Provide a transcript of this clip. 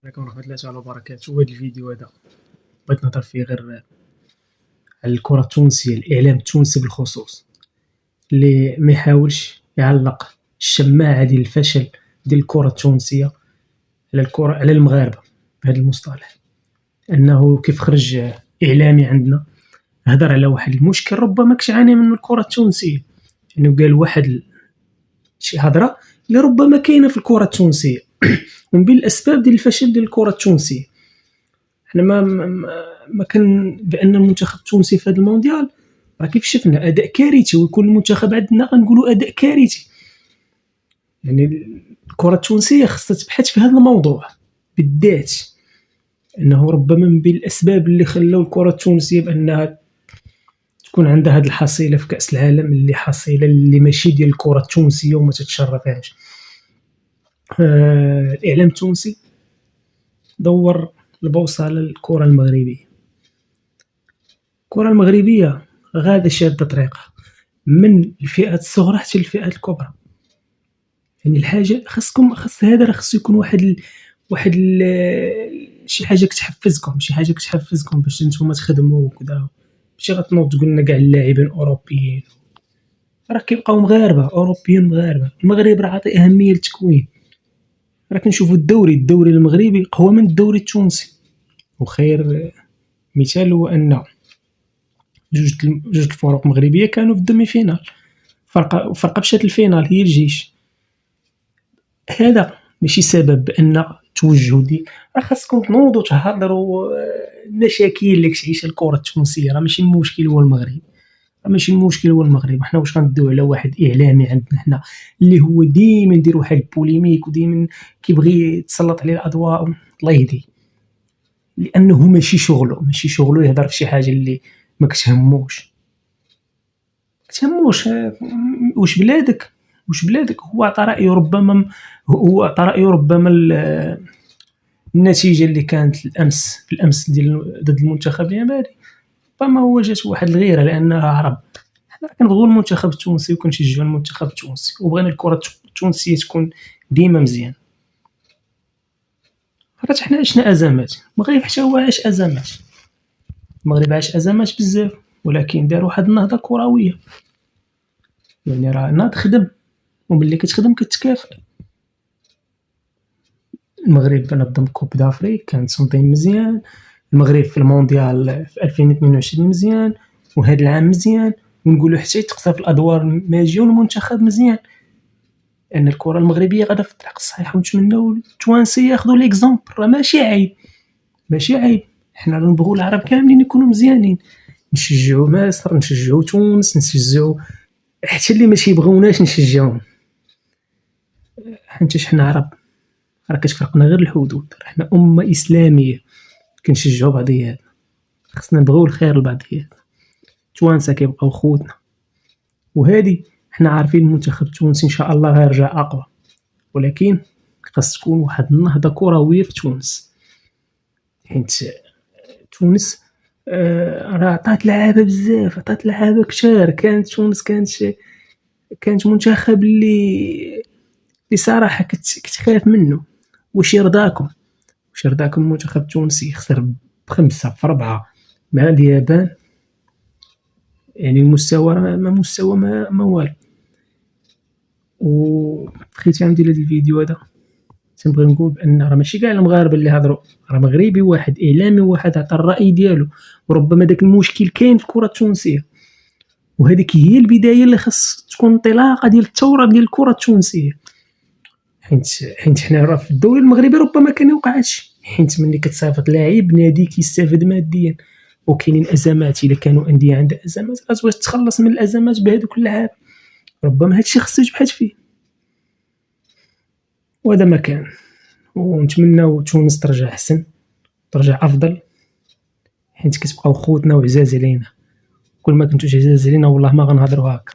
عليكم ورحمة الله تعالى وبركاته. وهذا الفيديو هذا بغيت نهضر فيه غير على الكرة التونسية، الإعلام التونسي بالخصوص اللي ما يحاولش يعلق الشماعة ديال الفشل ديال الكرة التونسية على المغاربة بهذا المصطلح. أنه كيف خرج إعلامي عندنا هضر على واحد المشكل ربما كتعاني منه الكرة التونسية، يعني قال واحد شي هضرة اللي ربما كاينة في الكرة التونسية ومن بين الأسباب ديال الفشل ديال الكرة التونسية. حنا ما كان بأن المنتخب التونسي في هذا المونديال راه كيف شفنا أداء كارثي، ويكون المنتخب عندنا غنقولوا أداء كارثي. يعني الكرة التونسية خصها تبحث في هذا الموضوع بالذات، أنه ربما من بين الأسباب اللي خلاو الكرة التونسية بأنها تكون عندها هذه الحصيلة في كأس العالم، اللي حصيلة اللي ماشي ديال الكرة التونسية وما تتشرفهاش. الإعلام التونسي دور البوصلة للكرة المغربية. الكرة المغربية غادة شادة طريقها من الفئات الصغرى حتى الفئات الكبرى. يعني الحاجة خص هذا راه خصو يكون واحد شي حاجة كتحفزكم باش نتوما تخدموا وكذا، ماشي غتنوض تقول لنا كاع اللاعبين أوروبيين، راه كيبقاو مغاربة أوروبيين مغاربة. المغرب راه عاطي أهمية للتكوين، راه كنشوفوا الدوري المغربي قوى من الدوري التونسي. وخير مثال هو أن جوج الفرق مغربية كانوا في الدومي فينال، فرقة مشات الفينال هي الجيش. هذا ماشي سبب بأن توجهوا راه خاصكم تنوضوا تهضروا المشاكل اللي كتعيش الكرة التونسية. راه ماشي المشكل هو المغرب، حنا واش غندويو على واحد إعلامي عندنا هنا اللي هو ديما يدير واحد البوليميك وديما كيبغي يتسلط عليه الأضواء. الله يهديه، لأنه ماشي شغله يهضر في شي حاجة اللي ما كتهموش. واش بلادك هو عطى رأيه ربما النتيجة اللي كانت في الأمس ديال ضد المنتخب الياباني ربما هو جات واحد الغيرة، لأنها عرب. حنا كنبغيو المنتخب التونسي وكنشجعوا المنتخب التونسي وبغينا الكرة التونسية تكون ديما مزيان. حتى حنا عشنا أزمات، المغرب حتى هو عاش أزمات، بزاف، ولكن دار واحد النهضة كروية. يعني راه ناض خدم، وملي كتخدم كتكافئ. المغرب نظم كوب دافريك كان تنظيم مزيان، المغرب في المونديال في 2022 مزيان، وهذا العام مزيان، ونقولوا حتى يتقصى في الادوار الماجيه والمنتخب مزيان. ان الكره المغربيه غادا في الطريق الصحيح، ونتمنوا التوانسه ياخذوا ليكزامبل. راه ماشي عيب حنا نبغوا العرب كاملين يكونوا مزيانين، نشجعوا مصر، نشجعوا تونس، نشجعوا حتى اللي ماشي يبغوناش نشجعهم، حيت حنا عرب. راه كتفرقنا غير الحدود، حنا أمة إسلامية كنشجعوا بعضياتنا، خصنا نبغيو الخير لبعضياتنا. توانسة كيبقاو خوتنا، وهذه حنا عارفين المنتخب التونسي إن شاء الله غيرجع أقوى، ولكن خاص تكون واحد النهضة كروية في تونس. حيت تونس راه عطات لعابة بزاف، عطات لعابة كثار. تونس كانت منتخب اللي صراحة كتخاف منه. واش يرضاكم المنتخب التونسي يخسر ب5 في 4 مع اليابان؟ يعني المستوى ما والو. وفي الختام ديال هذا الفيديو هذا تنبغي نقول بان راه ماشي كاع المغاربه اللي هضروا، راه مغربي واحد اعلامي واحد عطى الراي ديالو، وربما داك المشكل كاين في الكره التونسيه، وهذيك هي البدايه اللي خاص تكون انطلاقه ديال الثوره ديال الكره التونسيه. حيت حنا راه في الدوري المغربي ربما كان يوقع هادشي، حيت ملي كتصيفط لاعب نادي كيستافد ماديا، وكاينين ازمات. الا كانوا انديه عندها ازمات غتبغي تتخلص من الازمات بهذوك اللعاب، ربما هادشي خصو يتبحث فيه. وهذا ما كان، ونتمناو تونس ترجع احسن، ترجع افضل، حيت كتبقاو خوتنا وعزاز علينا. كل ما كنتوش عزاز علينا والله ما غنهضروا هكا.